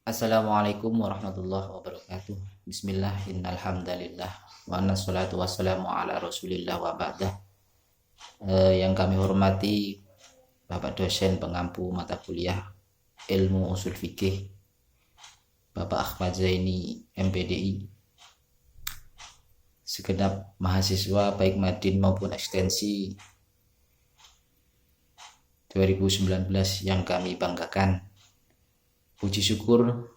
Assalamualaikum warahmatullahi wabarakatuh. Bismillah, innalhamdalillah, wa salatu wassalamu ala rasulillah wa ba'dah. Yang kami hormati Bapak dosen pengampu mata kuliah ilmu usul fikih, Bapak Ahmad Zaini MPDI, segenap mahasiswa baik Madin maupun ekstensi 2019 yang kami banggakan. Puji syukur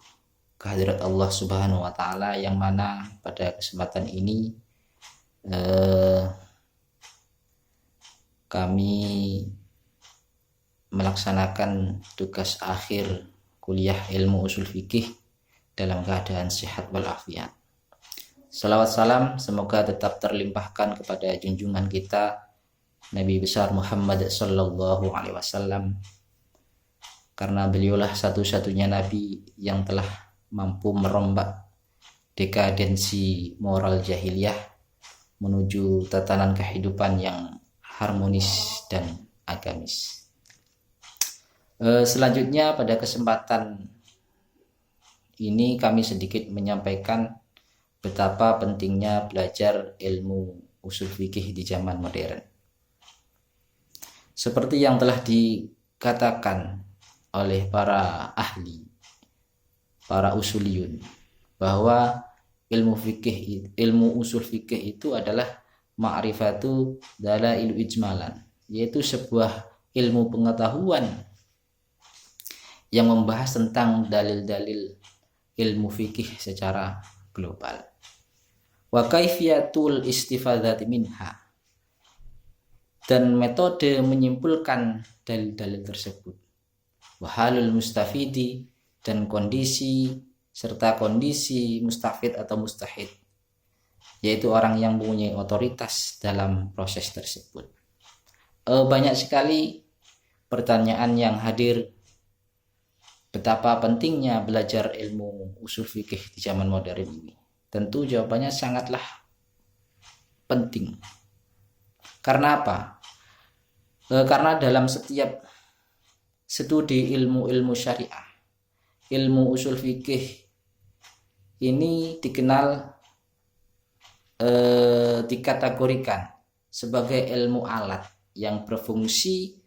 kehadirat Allah Subhanahu wa Ta'ala yang mana pada kesempatan ini kami melaksanakan tugas akhir kuliah ilmu usul fikih dalam keadaan sehat walafiat. Salawat salam semoga tetap terlimpahkan kepada junjungan kita Nabi besar Muhammad sallallahu alaihi wasallam, karena beliaulah satu-satunya nabi yang telah mampu merombak dekadensi moral jahiliyah menuju tatanan kehidupan yang harmonis dan agamis. Selanjutnya pada kesempatan ini kami sedikit menyampaikan betapa pentingnya belajar ilmu usul fikih di zaman modern. Seperti yang telah dikatakan oleh para ahli, para usuliyun, bahwa ilmu usul fikih itu adalah ma'rifatu dalailu ijmalan, yaitu sebuah ilmu pengetahuan yang membahas tentang dalil-dalil ilmu fikih secara global. Wa kaifiyatul istifadati minha, dan metode menyimpulkan dalil-dalil tersebut. Wahalul mustafidi, dan kondisi serta kondisi mustafid atau mustahid, yaitu orang yang mempunyai otoritas dalam proses tersebut. Banyak sekali pertanyaan yang hadir, betapa pentingnya belajar ilmu usul fikih di zaman modern ini. Tentu jawabannya sangatlah penting. Karena apa? Karena dalam setiap studi ilmu-ilmu syariah, ilmu usul fikih ini dikenal, dikategorikan sebagai ilmu alat yang berfungsi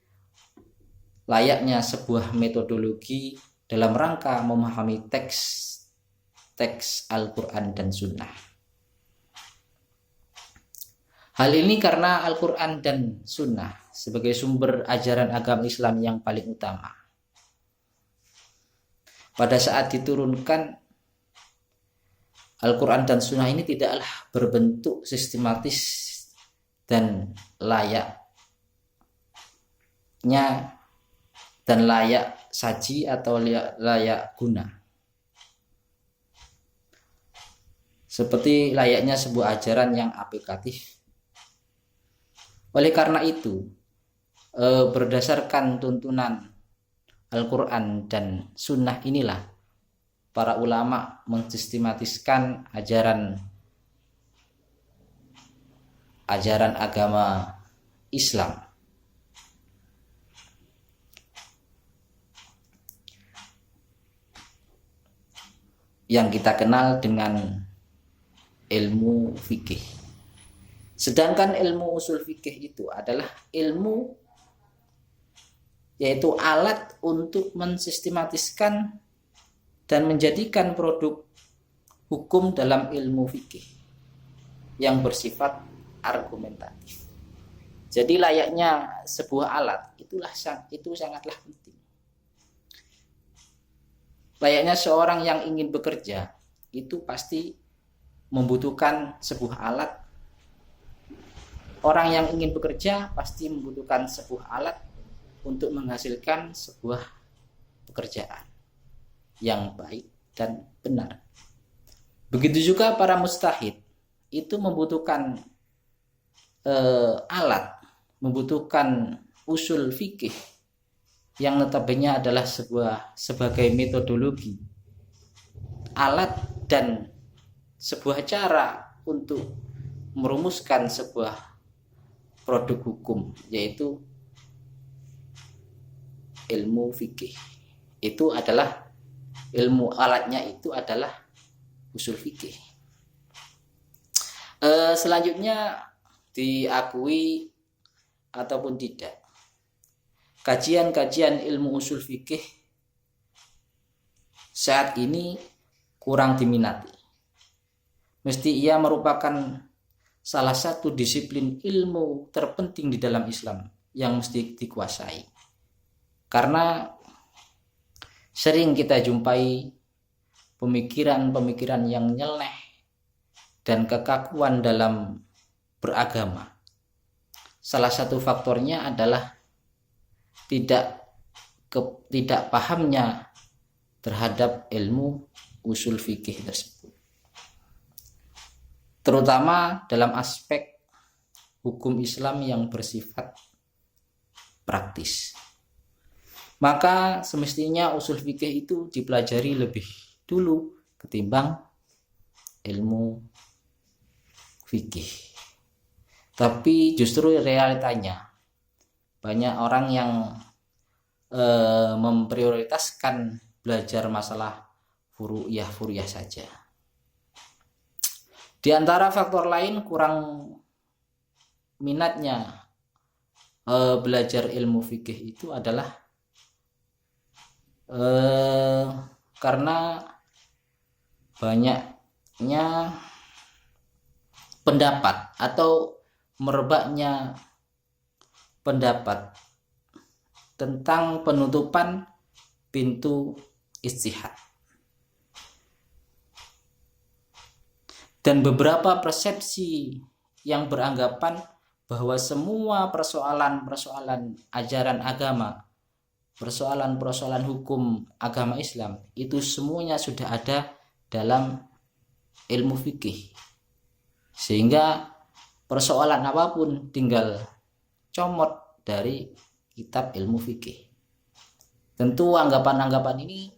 layaknya sebuah metodologi dalam rangka memahami teks Al-Quran dan Sunnah. Hal ini karena Al-Quran dan Sunnah sebagai sumber ajaran agama Islam yang paling utama. Pada saat diturunkan, Al-Quran dan Sunnah ini tidaklah berbentuk sistematis dan layak saji atau layak guna, seperti layaknya sebuah ajaran yang aplikatif. Oleh karena itu, berdasarkan tuntunan Al-Quran dan Sunnah inilah para ulama mensistematiskan ajaran agama Islam. Yang kita kenal dengan ilmu fikih. Sedangkan ilmu usul fikih itu adalah ilmu, yaitu alat untuk mensistematiskan dan menjadikan produk hukum dalam ilmu fikih yang bersifat argumentatif. Jadi layaknya sebuah alat itu sangatlah penting. Layaknya seorang yang ingin bekerja itu pasti membutuhkan sebuah alat. Orang yang ingin bekerja pasti membutuhkan sebuah alat untuk menghasilkan sebuah pekerjaan yang baik dan benar. Begitu juga para mustahid itu membutuhkan alat, membutuhkan usul fikih yang notabene adalah sebagai metodologi, alat dan sebuah cara untuk merumuskan sebuah produk hukum, yaitu ilmu fikih. Itu adalah ilmu alatnya itu adalah usul fikih. Selanjutnya diakui ataupun tidak, kajian-kajian ilmu usul fikih saat ini kurang diminati. Mesti ia merupakan salah satu disiplin ilmu terpenting di dalam Islam yang mesti dikuasai. Karena sering kita jumpai pemikiran-pemikiran yang nyeleneh dan kekakuan dalam beragama. Salah satu faktornya adalah tidak pahamnya terhadap ilmu usul fikih tersebut, terutama dalam aspek hukum Islam yang bersifat praktis. Maka semestinya usul fikih itu dipelajari lebih dulu ketimbang ilmu fikih. Tapi justru realitanya banyak orang yang memprioritaskan belajar masalah furu'iyah saja. Di antara faktor lain kurang minatnya belajar ilmu fikih itu adalah karena banyaknya pendapat atau merebaknya pendapat tentang penutupan pintu ijtihad, dan beberapa persepsi yang beranggapan bahwa semua persoalan-persoalan ajaran agama, persoalan-persoalan hukum agama Islam itu semuanya sudah ada dalam ilmu fikih, sehingga persoalan apapun tinggal comot dari kitab ilmu fikih. Tentu anggapan-anggapan ini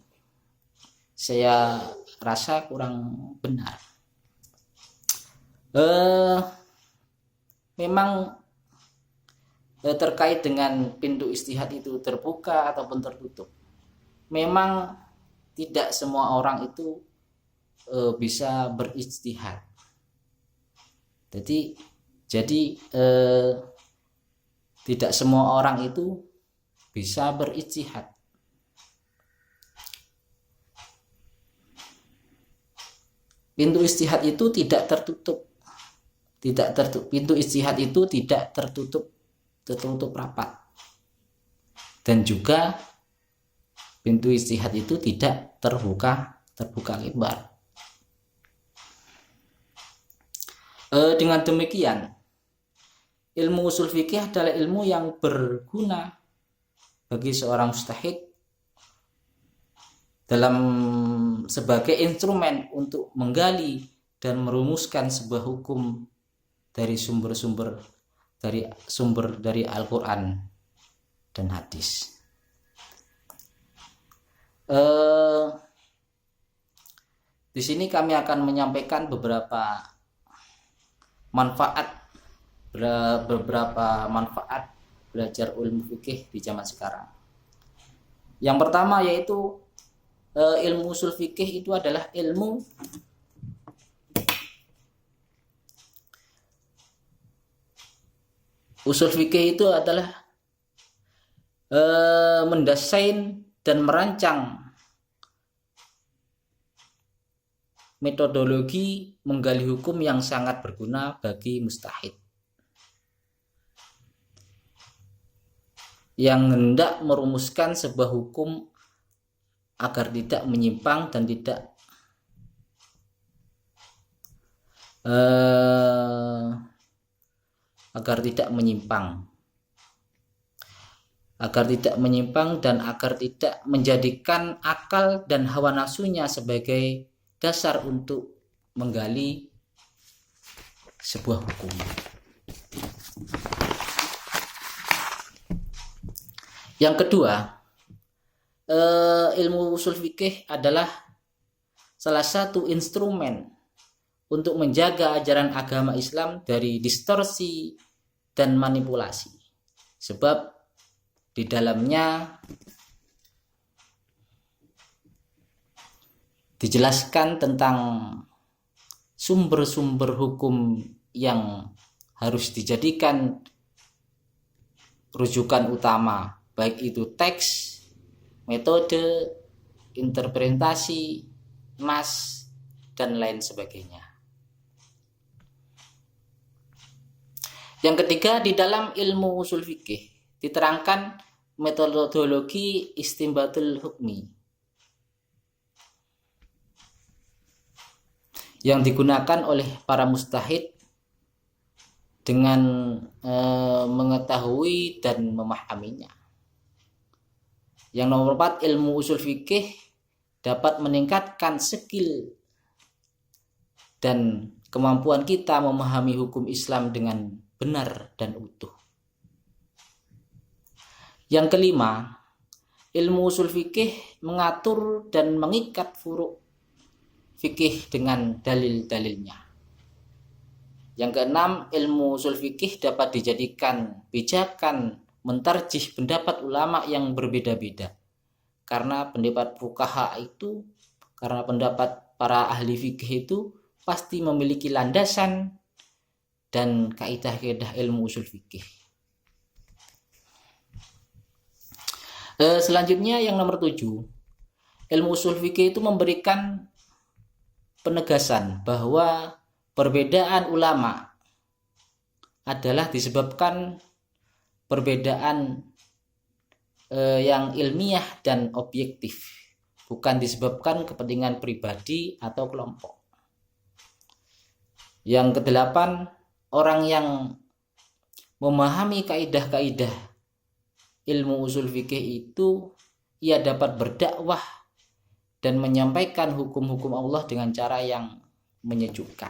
saya rasa kurang benar. Memang terkait dengan pintu ijtihad itu terbuka ataupun tertutup, memang tidak semua orang itu bisa berijtihad. Jadi tidak semua orang itu bisa berijtihad. Pintu ijtihad itu tidak tertutup. Pintu ijtihad itu tidak tertutup rapat. Dan juga pintu ijtihad itu tidak terbuka lebar. Dengan demikian, ilmu usul fikih adalah ilmu yang berguna bagi seorang mujtahid dalam sebagai instrumen untuk menggali dan merumuskan sebuah hukum dari sumber dari Al-Quran dan hadis. Di sini kami akan menyampaikan beberapa manfaat belajar ilmu fikih di zaman sekarang. Yang pertama yaitu ilmu usul fikih itu adalah ilmu usul fikih itu adalah mendesain dan merancang metodologi menggali hukum yang sangat berguna bagi mujtahid yang hendak merumuskan sebuah hukum agar tidak menyimpang dan tidak agar tidak menyimpang dan agar tidak menjadikan akal dan hawa nafsunya sebagai dasar untuk menggali sebuah hukum. Yang kedua, ilmu usul fikih adalah salah satu instrumen untuk menjaga ajaran agama Islam dari distorsi dan manipulasi. Sebab di dalamnya dijelaskan tentang sumber-sumber hukum yang harus dijadikan rujukan utama, baik itu teks, metode, interpretasi, nas, dan lain sebagainya. Yang ketiga, di dalam ilmu usul fikih diterangkan metodologi istinbatul hukmi yang digunakan oleh para mujtahid dengan mengetahui dan memahaminya. Yang nomor 4, ilmu usul fikih dapat meningkatkan skill dan kemampuan kita memahami hukum Islam dengan benar dan utuh. Yang kelima, ilmu usul fikih mengatur dan mengikat furu' fikih dengan dalil-dalilnya. Yang keenam, ilmu usul fikih dapat dijadikan pijakan mentarjih pendapat ulama yang berbeda-beda. Karena pendapat fuqaha itu, karena pendapat para ahli fikih itu pasti memiliki landasan dan kaidah-kaidah ilmu usul fikih. Selanjutnya yang nomor 7, ilmu usul fikih itu memberikan penegasan bahwa perbedaan ulama adalah disebabkan perbedaan yang ilmiah dan objektif, bukan disebabkan kepentingan pribadi atau kelompok. Yang kedelapan, orang yang memahami kaidah-kaidah ilmu usul fikih itu, ia dapat berdakwah dan menyampaikan hukum-hukum Allah dengan cara yang menyejukkan.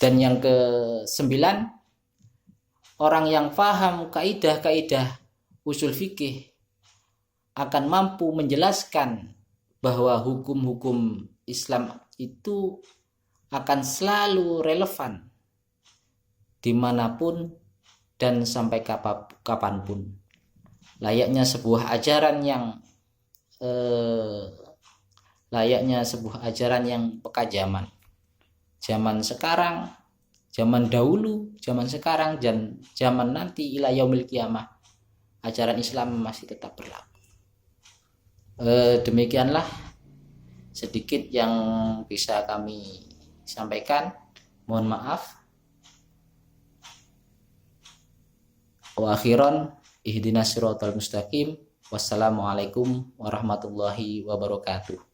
Dan yang ke-9, orang yang paham kaidah-kaidah usul fikih akan mampu menjelaskan bahwa hukum-hukum Islam itu akan selalu relevan dimanapun dan sampai kapanpun. Layaknya sebuah ajaran yang peka zaman. Zaman sekarang, zaman dahulu, zaman sekarang, dan zaman nanti ila yaumil qiyamah, ajaran Islam masih tetap berlaku. Demikianlah sedikit yang bisa kami sampaikan. Mohon maaf. Wa akhiran, ihdinas siratal mustaqim. Wassalamualaikum warahmatullahi wabarakatuh.